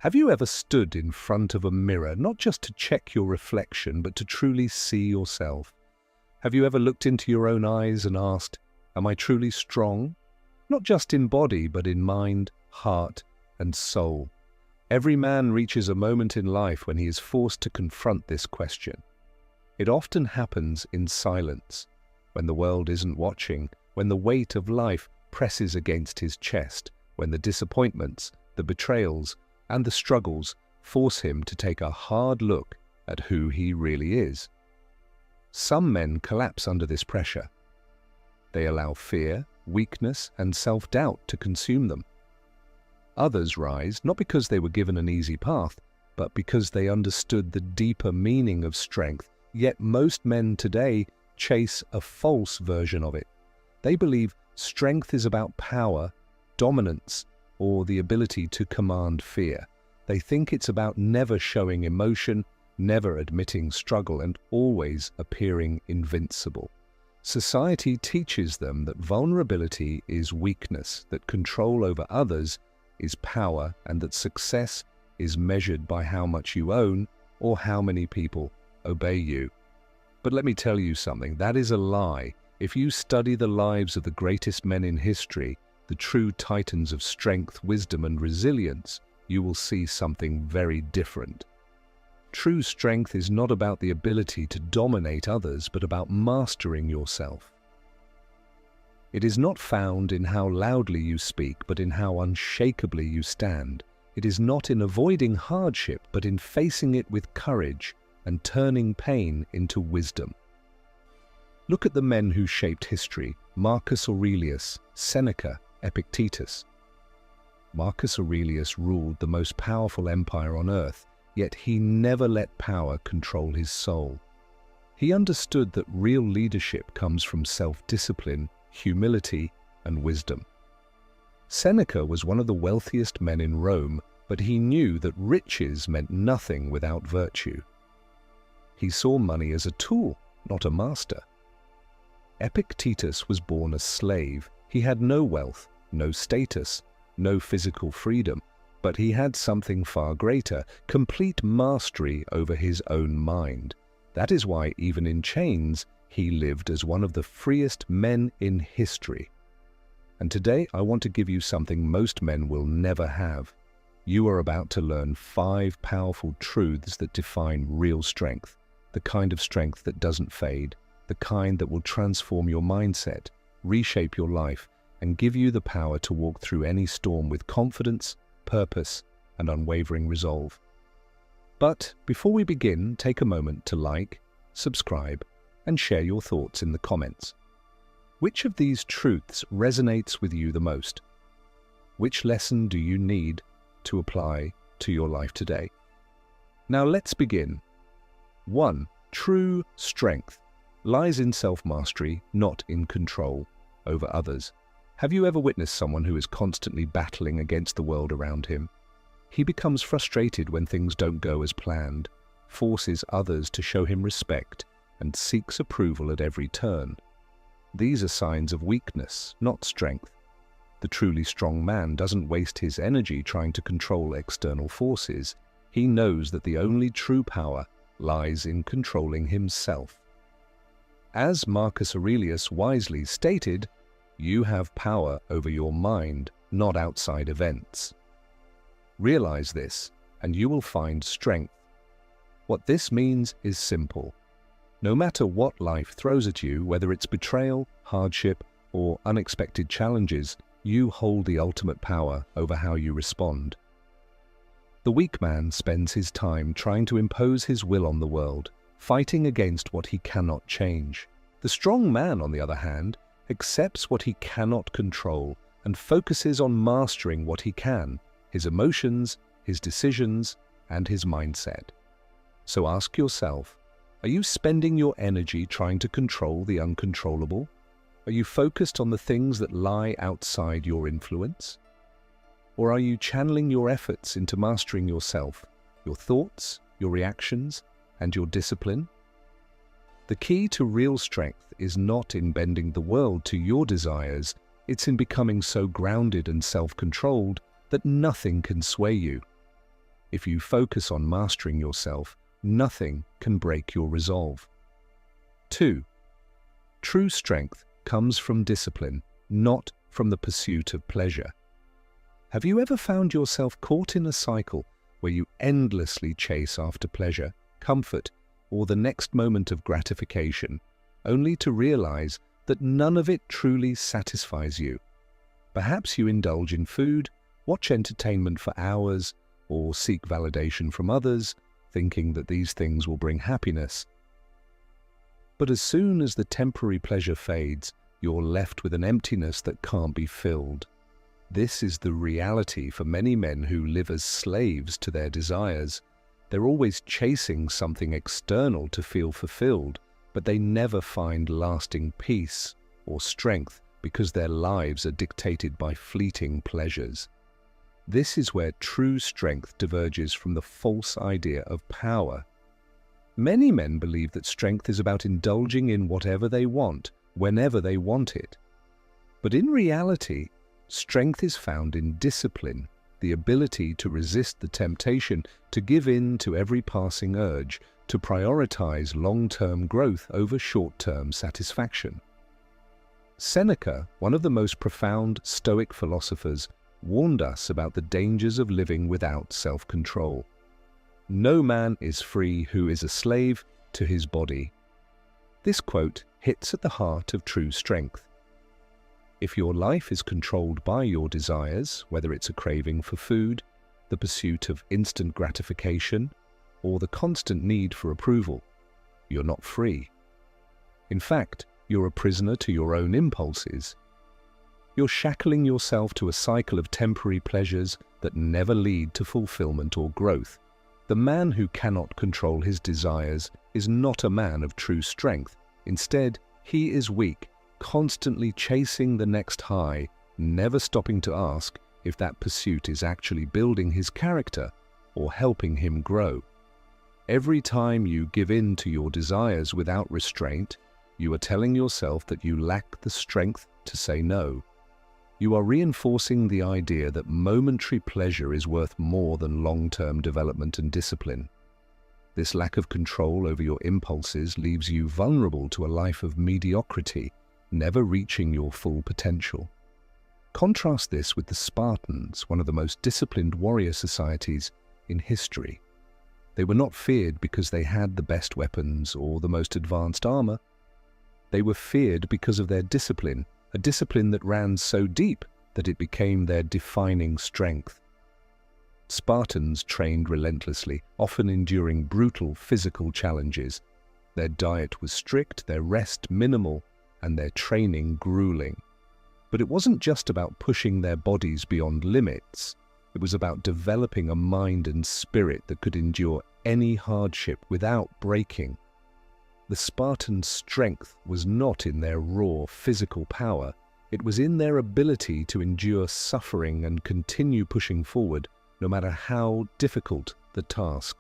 Have you ever stood in front of a mirror, not just to check your reflection, but to truly see yourself? Have you ever looked into your own eyes and asked, am I truly strong? Not just in body, but in mind, heart, and soul. Every man reaches a moment in life when he is forced to confront this question. It often happens in silence, when the world isn't watching, when the weight of life presses against his chest, when the disappointments, the betrayals, and the struggles force him to take a hard look at who he really is. Some men collapse under this pressure. They allow fear, weakness, and self-doubt to consume them. Others rise not because they were given an easy path, but because they understood the deeper meaning of strength. Yet most men today chase a false version of it. They believe strength is about power, dominance, or the ability to command fear. They think it's about never showing emotion, never admitting struggle, and always appearing invincible. Society teaches them that vulnerability is weakness, that control over others is power, and that success is measured by how much you own or how many people obey you. But let me tell you something, that is a lie. If you study the lives of the greatest men in history, the true titans of strength, wisdom, and resilience, you will see something very different. True strength is not about the ability to dominate others, but about mastering yourself. It is not found in how loudly you speak, but in how unshakably you stand. It is not in avoiding hardship, but in facing it with courage and turning pain into wisdom. Look at the men who shaped history: Marcus Aurelius, Seneca, Epictetus. Marcus Aurelius ruled the most powerful empire on earth, yet he never let power control his soul. He understood that real leadership comes from self-discipline, humility, and wisdom. Seneca was one of the wealthiest men in Rome, but he knew that riches meant nothing without virtue. He saw money as a tool, not a master. Epictetus was born a slave. He had no wealth, no status, no physical freedom, but he had something far greater: complete mastery over his own mind. That is why, even in chains, he lived as one of the freest men in history. And today I want to give you something most men will never have. You are about to learn 5 powerful truths that define real strength, the kind of strength that doesn't fade, the kind that will transform your mindset, reshape your life, and give you the power to walk through any storm with confidence, purpose, and unwavering resolve. But before we begin, take a moment to like, subscribe, and share your thoughts in the comments. Which of these truths resonates with you the most? Which lesson do you need to apply to your life today? Now let's begin. 1. True strength lies in self-mastery, not in control over others. Have you ever witnessed someone who is constantly battling against the world around him? He becomes frustrated when things don't go as planned, forces others to show him respect, and seeks approval at every turn. These are signs of weakness, not strength. The truly strong man doesn't waste his energy trying to control external forces. He knows that the only true power lies in controlling himself. As Marcus Aurelius wisely stated, you have power over your mind, not outside events. Realize this, and you will find strength. What this means is simple. No matter what life throws at you, whether it's betrayal, hardship, or unexpected challenges, you hold the ultimate power over how you respond. The weak man spends his time trying to impose his will on the world, fighting against what he cannot change. The strong man, on the other hand, accepts what he cannot control and focuses on mastering what he can: his emotions, his decisions, and his mindset. So ask yourself, are you spending your energy trying to control the uncontrollable? Are you focused on the things that lie outside your influence? Or are you channeling your efforts into mastering yourself, your thoughts, your reactions, and your discipline? The key to real strength is not in bending the world to your desires, it's in becoming so grounded and self-controlled that nothing can sway you. If you focus on mastering yourself, nothing can break your resolve. 2. True strength comes from discipline, not from the pursuit of pleasure. Have you ever found yourself caught in a cycle where you endlessly chase after pleasure, comfort, or the next moment of gratification, only to realize that none of it truly satisfies you? Perhaps you indulge in food, watch entertainment for hours, or seek validation from others, thinking that these things will bring happiness. But as soon as the temporary pleasure fades, you're left with an emptiness that can't be filled. This is the reality for many men who live as slaves to their desires. They're always chasing something external to feel fulfilled, but they never find lasting peace or strength because their lives are dictated by fleeting pleasures. This is where true strength diverges from the false idea of power. Many men believe that strength is about indulging in whatever they want, whenever they want it. But in reality, strength is found in discipline, the ability to resist the temptation, to give in to every passing urge, to prioritize long-term growth over short-term satisfaction. Seneca, one of the most profound Stoic philosophers, warned us about the dangers of living without self-control. No man is free who is a slave to his body. This quote hits at the heart of true strength. If your life is controlled by your desires, whether it's a craving for food, the pursuit of instant gratification, or the constant need for approval, you're not free. In fact, you're a prisoner to your own impulses. You're shackling yourself to a cycle of temporary pleasures that never lead to fulfillment or growth. The man who cannot control his desires is not a man of true strength. Instead, he is weak, constantly chasing the next high, never stopping to ask if that pursuit is actually building his character or helping him grow. Every time you give in to your desires without restraint, you are telling yourself that you lack the strength to say no. You are reinforcing the idea that momentary pleasure is worth more than long-term development and discipline. This lack of control over your impulses leaves you vulnerable to a life of mediocrity, never reaching your full potential. Contrast this with the Spartans, one of the most disciplined warrior societies in history. They were not feared because they had the best weapons or the most advanced armor. They were feared because of their discipline, a discipline that ran so deep that it became their defining strength. Spartans trained relentlessly, often enduring brutal physical challenges. Their diet was strict, their rest minimal, and their training grueling. But it wasn't just about pushing their bodies beyond limits. It was about developing a mind and spirit that could endure any hardship without breaking. The Spartans' strength was not in their raw physical power. It was in their ability to endure suffering and continue pushing forward, no matter how difficult the task.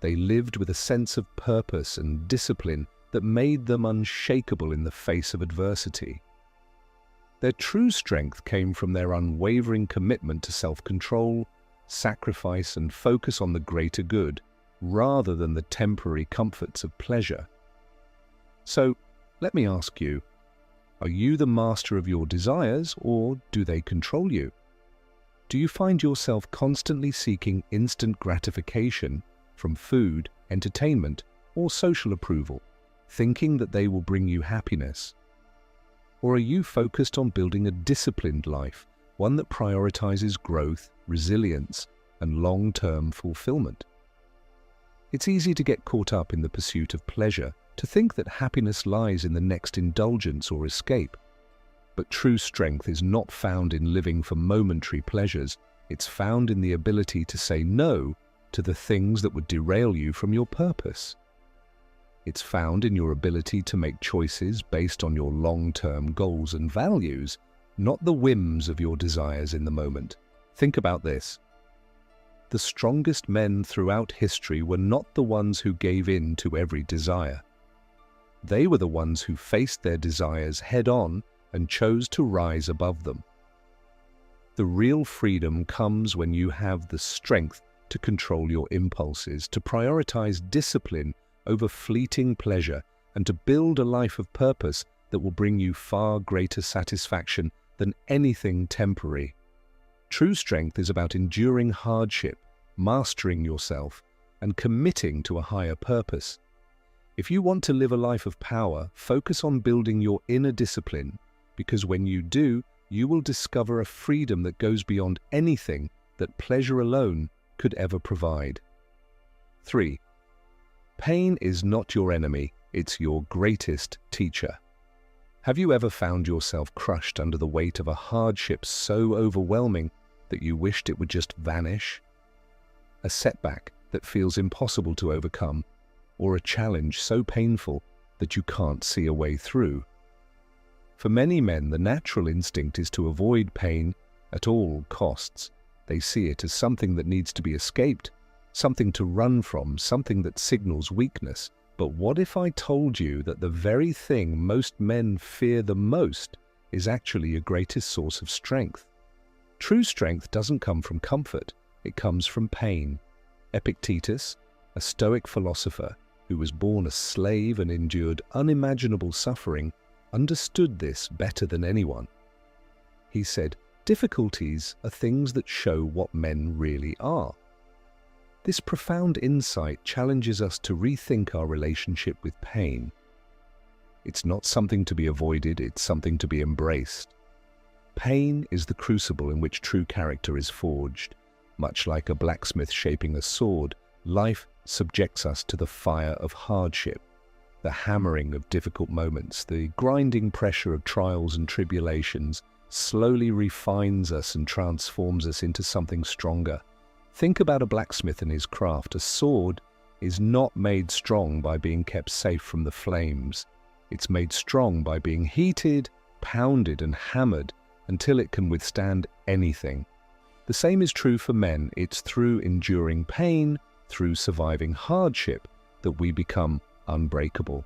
They lived with a sense of purpose and discipline that made them unshakable in the face of adversity. Their true strength came from their unwavering commitment to self-control, sacrifice, and focus on the greater good, rather than the temporary comforts of pleasure. So, let me ask you, are you the master of your desires, or do they control you? Do you find yourself constantly seeking instant gratification from food, entertainment, or social approval, thinking that they will bring you happiness? Or are you focused on building a disciplined life, one that prioritizes growth, resilience, and long-term fulfillment? It's easy to get caught up in the pursuit of pleasure, to think that happiness lies in the next indulgence or escape. But true strength is not found in living for momentary pleasures. It's found in the ability to say no to the things that would derail you from your purpose. It's found in your ability to make choices based on your long-term goals and values, not the whims of your desires in the moment. Think about this. The strongest men throughout history were not the ones who gave in to every desire. They were the ones who faced their desires head-on and chose to rise above them. The real freedom comes when you have the strength to control your impulses, to prioritize discipline over fleeting pleasure, and to build a life of purpose that will bring you far greater satisfaction than anything temporary. True strength is about enduring hardship, mastering yourself, and committing to a higher purpose. If you want to live a life of power, focus on building your inner discipline, because when you do, you will discover a freedom that goes beyond anything that pleasure alone could ever provide. 3. Pain is not your enemy, it's your greatest teacher. Have you ever found yourself crushed under the weight of a hardship so overwhelming that you wished it would just vanish? A setback that feels impossible to overcome, or a challenge so painful that you can't see a way through? For many men, the natural instinct is to avoid pain at all costs. They see it as something that needs to be escaped, something to run from, something that signals weakness. But what if I told you that the very thing most men fear the most is actually your greatest source of strength? True strength doesn't come from comfort, it comes from pain. Epictetus, a Stoic philosopher who was born a slave and endured unimaginable suffering, understood this better than anyone. He said, "Difficulties are things that show what men really are." This profound insight challenges us to rethink our relationship with pain. It's not something to be avoided, it's something to be embraced. Pain is the crucible in which true character is forged. Much like a blacksmith shaping a sword, life subjects us to the fire of hardship. The hammering of difficult moments, the grinding pressure of trials and tribulations slowly refines us and transforms us into something stronger. Think about a blacksmith and his craft. A sword is not made strong by being kept safe from the flames. It's made strong by being heated, pounded, and hammered until it can withstand anything. The same is true for men. It's through enduring pain, through surviving hardship, that we become unbreakable.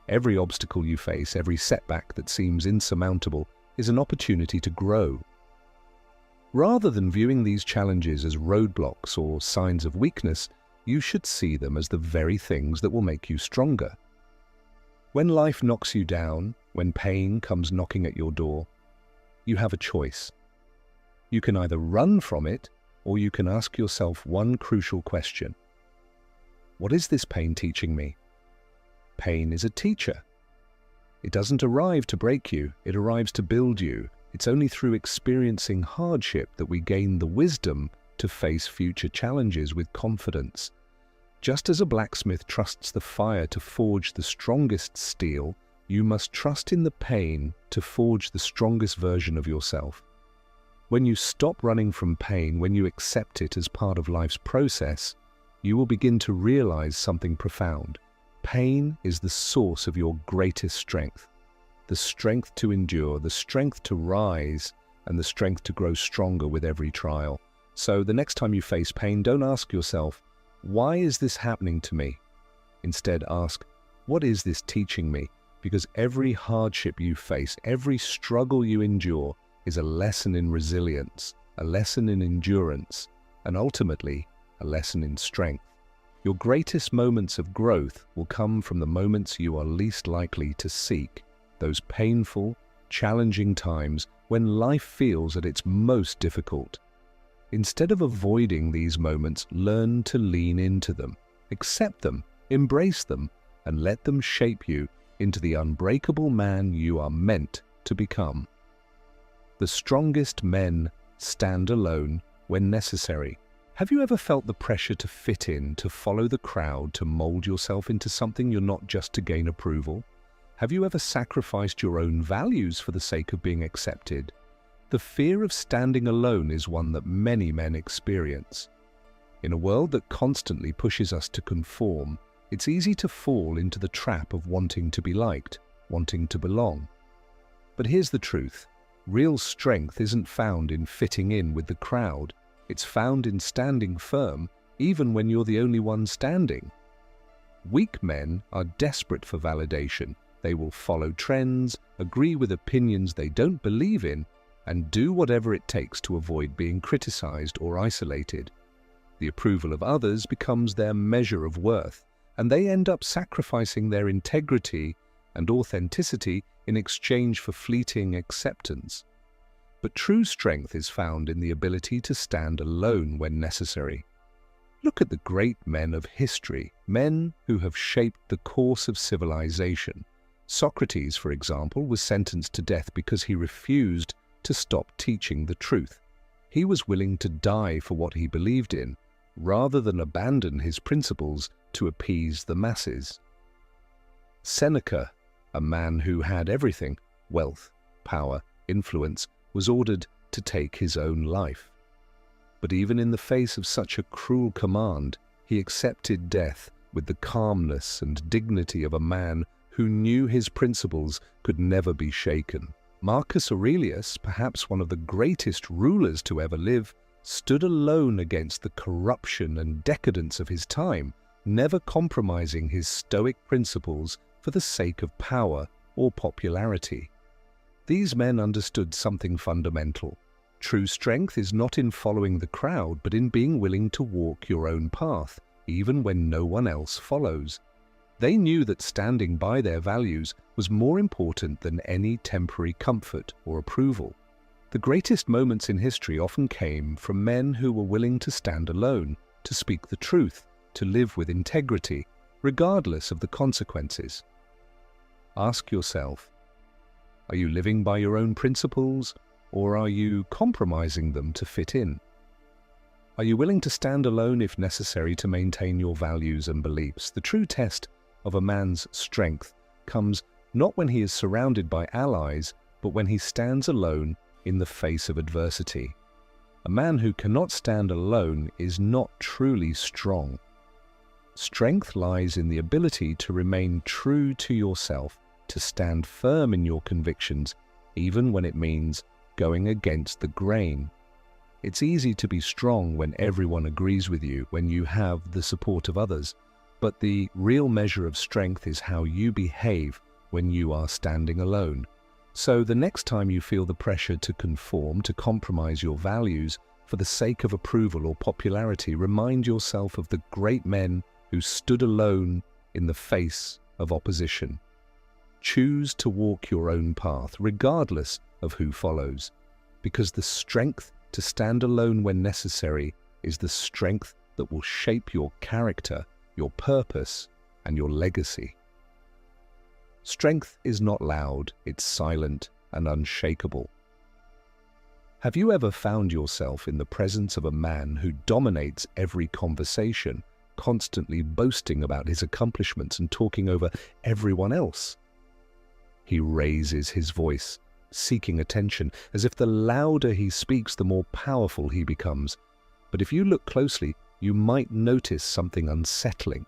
Every obstacle you face, every setback that seems insurmountable, is an opportunity to grow. Rather than viewing these challenges as roadblocks or signs of weakness, you should see them as the very things that will make you stronger. When life knocks you down, when pain comes knocking at your door, you have a choice. You can either run from it, or you can ask yourself one crucial question. What is this pain teaching me? Pain is a teacher. It doesn't arrive to break you, it arrives to build you. It's only through experiencing hardship that we gain the wisdom to face future challenges with confidence. Just as a blacksmith trusts the fire to forge the strongest steel, you must trust in the pain to forge the strongest version of yourself. When you stop running from pain, when you accept it as part of life's process, you will begin to realize something profound. Pain is the source of your greatest strength. The strength to endure, the strength to rise, and the strength to grow stronger with every trial. So the next time you face pain, don't ask yourself, why is this happening to me? Instead ask, what is this teaching me? Because every hardship you face, every struggle you endure is a lesson in resilience, a lesson in endurance, and ultimately a lesson in strength. Your greatest moments of growth will come from the moments you are least likely to seek. Those painful, challenging times when life feels at its most difficult. Instead of avoiding these moments, learn to lean into them, accept them, embrace them, and let them shape you into the unbreakable man you are meant to become. The strongest men stand alone when necessary. Have you ever felt the pressure to fit in, to follow the crowd, to mold yourself into something you're not just to gain approval? Have you ever sacrificed your own values for the sake of being accepted? The fear of standing alone is one that many men experience. In a world that constantly pushes us to conform, it's easy to fall into the trap of wanting to be liked, wanting to belong. But here's the truth. Real strength isn't found in fitting in with the crowd. It's found in standing firm, even when you're the only one standing. Weak men are desperate for validation. They will follow trends, agree with opinions they don't believe in, and do whatever it takes to avoid being criticized or isolated. The approval of others becomes their measure of worth, and they end up sacrificing their integrity and authenticity in exchange for fleeting acceptance. But true strength is found in the ability to stand alone when necessary. Look at the great men of history, men who have shaped the course of civilization. Socrates, for example, was sentenced to death because he refused to stop teaching the truth. He was willing to die for what he believed in, rather than abandon his principles to appease the masses. Seneca, a man who had everything, wealth, power, influence, was ordered to take his own life. But even in the face of such a cruel command, he accepted death with the calmness and dignity of a man who knew his principles could never be shaken. Marcus Aurelius, perhaps one of the greatest rulers to ever live, stood alone against the corruption and decadence of his time, never compromising his Stoic principles for the sake of power or popularity. These men understood something fundamental. True strength is not in following the crowd, but in being willing to walk your own path, even when no one else follows. They knew that standing by their values was more important than any temporary comfort or approval. The greatest moments in history often came from men who were willing to stand alone, to speak the truth, to live with integrity, regardless of the consequences. Ask yourself, are you living by your own principles, or are you compromising them to fit in? Are you willing to stand alone if necessary to maintain your values and beliefs? The true test of a man's strength comes not when he is surrounded by allies, but when he stands alone in the face of adversity. A man who cannot stand alone is not truly strong. Strength lies in the ability to remain true to yourself, to stand firm in your convictions, even when it means going against the grain. It's easy to be strong when everyone agrees with you, when you have the support of others, but the real measure of strength is how you behave when you are standing alone. So the next time you feel the pressure to conform, to compromise your values for the sake of approval or popularity, remind yourself of the great men who stood alone in the face of opposition. Choose to walk your own path, regardless of who follows, because the strength to stand alone when necessary is the strength that will shape your character, your purpose, and your legacy. Strength is not loud, it's silent and unshakable. Have you ever found yourself in the presence of a man who dominates every conversation, constantly boasting about his accomplishments and talking over everyone else? He raises his voice, seeking attention, as if the louder he speaks, the more powerful he becomes. But if you look closely, you might notice something unsettling.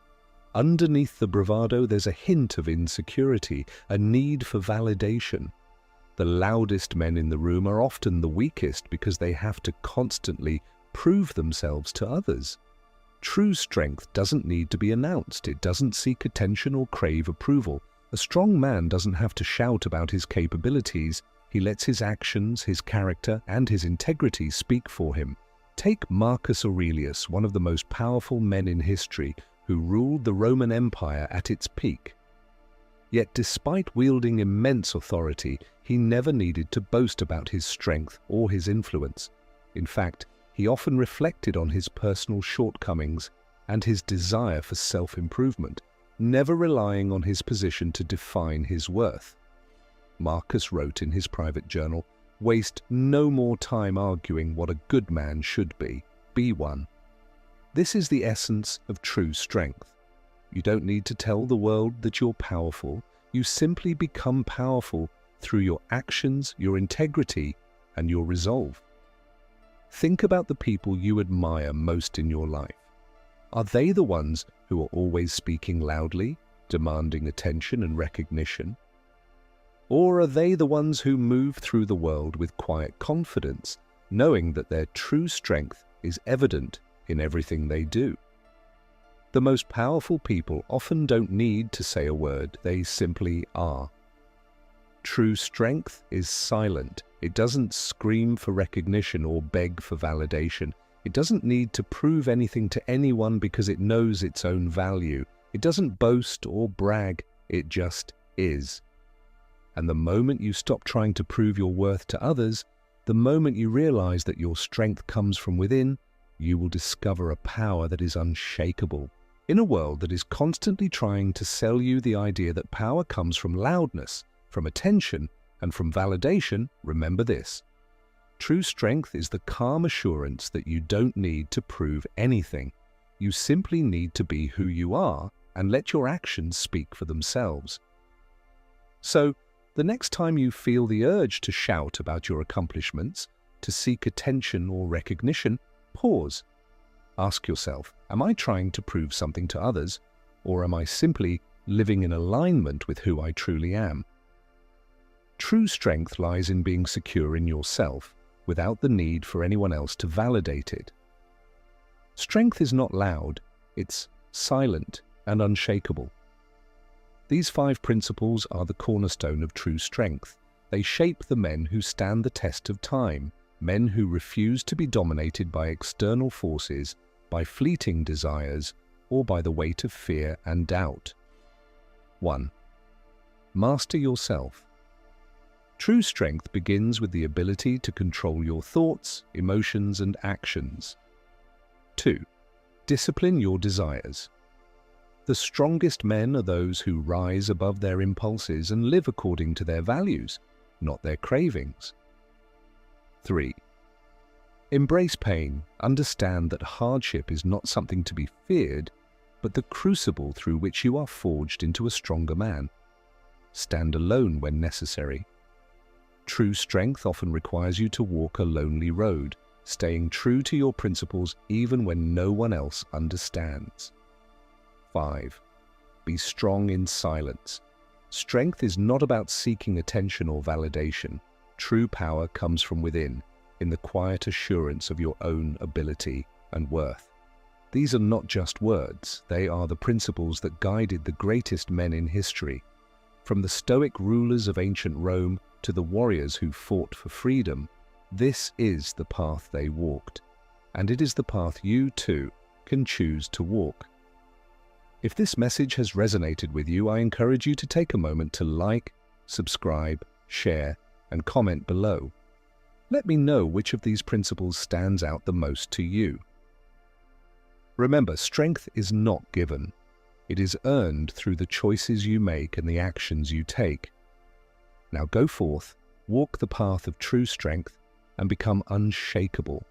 Underneath the bravado, there's a hint of insecurity, a need for validation. The loudest men in the room are often the weakest because they have to constantly prove themselves to others. True strength doesn't need to be announced. It doesn't seek attention or crave approval. A strong man doesn't have to shout about his capabilities. He lets his actions, his character, and his integrity speak for him. Take Marcus Aurelius, one of the most powerful men in history, who ruled the Roman Empire at its peak. Yet despite wielding immense authority, he never needed to boast about his strength or his influence. In fact, he often reflected on his personal shortcomings and his desire for self-improvement, never relying on his position to define his worth. Marcus wrote in his private journal, "Waste no more time arguing what a good man should be one." This is the essence of true strength. You don't need to tell the world that you're powerful. You simply become powerful through your actions, your integrity, and your resolve. Think about the people you admire most in your life. Are they the ones who are always speaking loudly, demanding attention and recognition? Or are they the ones who move through the world with quiet confidence, knowing that their true strength is evident in everything they do? The most powerful people often don't need to say a word, they simply are. True strength is silent. It doesn't scream for recognition or beg for validation. It doesn't need to prove anything to anyone because it knows its own value. It doesn't boast or brag, it just is. And the moment you stop trying to prove your worth to others, the moment you realize that your strength comes from within, you will discover a power that is unshakable. In a world that is constantly trying to sell you the idea that power comes from loudness, from attention, and from validation, remember this. True strength is the calm assurance that you don't need to prove anything. You simply need to be who you are and let your actions speak for themselves. So, the next time you feel the urge to shout about your accomplishments, to seek attention or recognition, pause. Ask yourself, am I trying to prove something to others, or am I simply living in alignment with who I truly am? True strength lies in being secure in yourself, without the need for anyone else to validate it. Strength is not loud, it's silent and unshakable. These 5 principles are the cornerstone of true strength. They shape the men who stand the test of time, men who refuse to be dominated by external forces, by fleeting desires, or by the weight of fear and doubt. 1. Master yourself. True strength begins with the ability to control your thoughts, emotions, and actions. 2. Discipline your desires. The strongest men are those who rise above their impulses and live according to their values, not their cravings. 3. Embrace pain. Understand that hardship is not something to be feared, but the crucible through which you are forged into a stronger man. Stand alone when necessary. True strength often requires you to walk a lonely road, staying true to your principles even when no one else understands. 5. Be strong in silence. Strength is not about seeking attention or validation. True power comes from within, in the quiet assurance of your own ability and worth. These are not just words, they are the principles that guided the greatest men in history. From the stoic rulers of ancient Rome to the warriors who fought for freedom, this is the path they walked, and it is the path you, too, can choose to walk. If this message has resonated with you, I encourage you to take a moment to like, subscribe, share, and comment below. Let me know which of these principles stands out the most to you. Remember, strength is not given. It is earned through the choices you make and the actions you take. Now go forth, walk the path of true strength, and become unshakable.